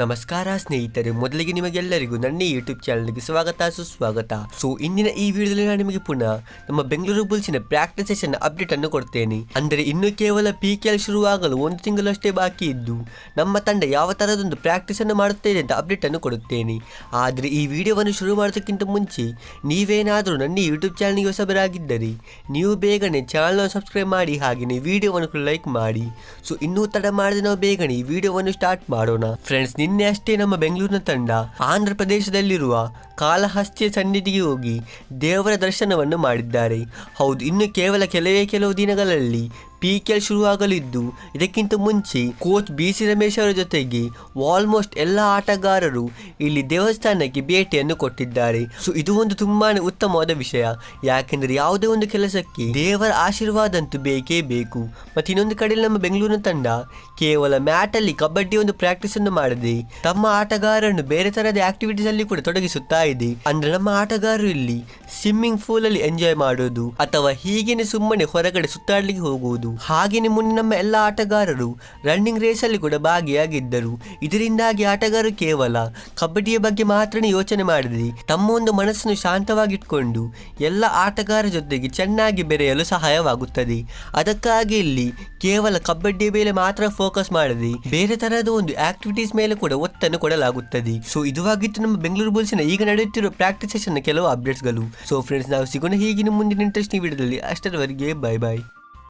ನಮಸ್ಕಾರ ಸ್ನೇಹಿತರೆ, ಮೊದಲಿಗೆ ನಿಮಗೆಲ್ಲರಿಗೂ ನನ್ನ ಯೂಟ್ಯೂಬ್ ಚಾನಲ್ಗೆ ಸ್ವಾಗತ ಸುಸ್ವಾಗತ. ಇಂದಿನ ಈ ವಿಡಿಯೋದಲ್ಲಿ ನಾನು ನಿಮಗೆ ಪುನಃ ನಮ್ಮ ಬೆಂಗಳೂರು ಬುಲ್ಸಿನ ಪ್ರಾಕ್ಟೀಸ್ ಸೆಷನ್ ಅಪ್ಡೇಟ್ ಅನ್ನು ಕೊಡ್ತೇನೆ. ಅಂದರೆ ಇನ್ನು ಕೇವಲ PKL ಶುರುವಾಗಲು 1 ತಿಂಗಳಷ್ಟೇ ಬಾಕಿ ಇದ್ದು ನಮ್ಮ ತಂಡ ಯಾವ ತರದೊಂದು ಪ್ರಾಕ್ಟೀಸ್ ಅನ್ನು ಮಾಡುತ್ತೇನೆ ಅಂತ ಅಪ್ಡೇಟ್ ಅನ್ನು ಕೊಡುತ್ತೇನೆ. ಆದರೆ ಈ ವಿಡಿಯೋವನ್ನು ಶುರು ಮಾಡೋದಕ್ಕಿಂತ ಮುಂಚೆ ನೀವೇನಾದರೂ ನನ್ನ ಯೂಟ್ಯೂಬ್ ಚಾನಲ್ಗೆ ಹೊಸಬರಾಗಿದ್ದರೆ ನೀವು ಬೇಗನೆ ಚಾನಲ್ ಸಬ್ಸ್ಕ್ರೈಬ್ ಮಾಡಿ, ಹಾಗೆಯೇ ವಿಡಿಯೋವನ್ನು ಲೈಕ್ ಮಾಡಿ. ಇನ್ನೂ ತಡ ಮಾಡದೆ ನಾವು ಬೇಗನೆ ಈ ವಿಡಿಯೋವನ್ನು ಸ್ಟಾರ್ಟ್ ಮಾಡೋಣ. ಫ್ರೆಂಡ್ಸ್, ನಿನ್ನೆ ಅಷ್ಟೇ ನಮ್ಮ ಬೆಂಗಳೂರಿನ ತಂಡ ಆಂಧ್ರ ಪ್ರದೇಶದಲ್ಲಿರುವ ಕಾಳಹಸ್ತಿಯ ಸನ್ನಿಧಿಗೆ ಹೋಗಿ ದೇವರ ದರ್ಶನವನ್ನು ಮಾಡಿದ್ದಾರೆ. ಹೌದು, ಇನ್ನು ಕೇವಲ ಕೆಲವು ದಿನಗಳಲ್ಲಿ PKL ಶುರುವಾಗಲಿದ್ದು, ಇದಕ್ಕಿಂತ ಮುಂಚೆ ಕೋಚ್ BC ರಮೇಶ್ ಅವರ ಜೊತೆಗೆ ಆಲ್ಮೋಸ್ಟ್ ಎಲ್ಲ ಆಟಗಾರರು ಇಲ್ಲಿ ದೇವಸ್ಥಾನಕ್ಕೆ ಭೇಟಿಯನ್ನು ಕೊಟ್ಟಿದ್ದಾರೆ. ಇದು ಒಂದು ತುಂಬಾನೇ ಉತ್ತಮವಾದ ವಿಷಯ. ಯಾಕೆಂದರೆ ಯಾವುದೇ ಒಂದು ಕೆಲಸಕ್ಕೆ ದೇವರ ಆಶೀರ್ವಾದ ಅಂತೂ ಬೇಕೇ ಬೇಕು. ಮತ್ತು ಇನ್ನೊಂದು ಕಡೆ ನಮ್ಮ ಬೆಂಗಳೂರಿನ ತಂಡ ಕೇವಲ ಮ್ಯಾಟ್ ಅಲ್ಲಿ ಕಬಡ್ಡಿ ಒಂದು ಪ್ರಾಕ್ಟೀಸ್ ಅನ್ನು ಮಾಡದೆ ತಮ್ಮ ಆಟಗಾರರನ್ನು ಬೇರೆ ತರಹದ ಆಕ್ಟಿವಿಟೀಸ್ ಅಲ್ಲಿ ಕೂಡ ತೊಡಗಿಸುತ್ತಾ ಇದೆ. ಅಂದ್ರೆ ನಮ್ಮ ಆಟಗಾರರು ಇಲ್ಲಿ ಸ್ವಿಮ್ಮಿಂಗ್ ಪೂಲ್ ಅಲ್ಲಿ ಎಂಜಾಯ್ ಮಾಡೋದು ಅಥವಾ ಹೀಗೇನೆ ಸುಮ್ಮನೆ ಹೊರಗಡೆ ಸುತ್ತಾಡ್ಲಿಕ್ಕೆ ಹೋಗುವುದು. ಹಾಗೆಯೇ ಮುನ್ನ ನಮ್ಮ ಎಲ್ಲ ಆಟಗಾರರು ರನ್ನಿಂಗ್ ರೇಸ್ ಅಲ್ಲಿ ಕೂಡ ಭಾಗಿಯಾಗಿದ್ದರು. ಇದರಿಂದಾಗಿ ಆಟಗಾರರು ಕೇವಲ ಕಬಡ್ಡಿಯ ಬಗ್ಗೆ ಮಾತ್ರ ಯೋಚನೆ ಮಾಡದೆ ತಮ್ಮ ಒಂದು ಮನಸ್ಸನ್ನು ಶಾಂತವಾಗಿಟ್ಕೊಂಡು ಎಲ್ಲ ಆಟಗಾರರ ಜೊತೆಗೆ ಚೆನ್ನಾಗಿ ಬೆರೆಯಲು ಸಹಾಯವಾಗುತ್ತದೆ. ಅದಕ್ಕಾಗಿ ಇಲ್ಲಿ ಕೇವಲ ಕಬಡ್ಡಿಯ ಮೇಲೆ ಮಾತ್ರ ಫೋಕಸ್ ಮಾಡದೆ ಬೇರೆ ತರಹದ ಒಂದು ಆಕ್ಟಿವಿಟೀಸ್ ಮೇಲೆ ಕೂಡ ಒತ್ತನ್ನು ಕೊಡಲಾಗುತ್ತದೆ. ಇದುವಾಗಿತ್ತು ನಮ್ಮ ಬೆಂಗಳೂರು ಬುಲ್ಸಿನ ಈಗ ನಡೆಯುತ್ತಿರುವ ಪ್ರಾಕ್ಟೀಸ್ ಸೆಷನ್ ಕೆಲವು ಅಪ್ಡೇಟ್ಸ್ಗಳು. ಫ್ರೆಂಡ್ಸ್, ನಾವು ಸಿಗೋಣ ಹೀಗಿನ ಮುಂದಿನ ಇಂಟ್ರೆಸ್ಟಿಂಗ್ ವಿಡಿಯೋದಲ್ಲಿ. ಅಷ್ಟರವರೆಗೆ ಬೈ ಬಾಯ್.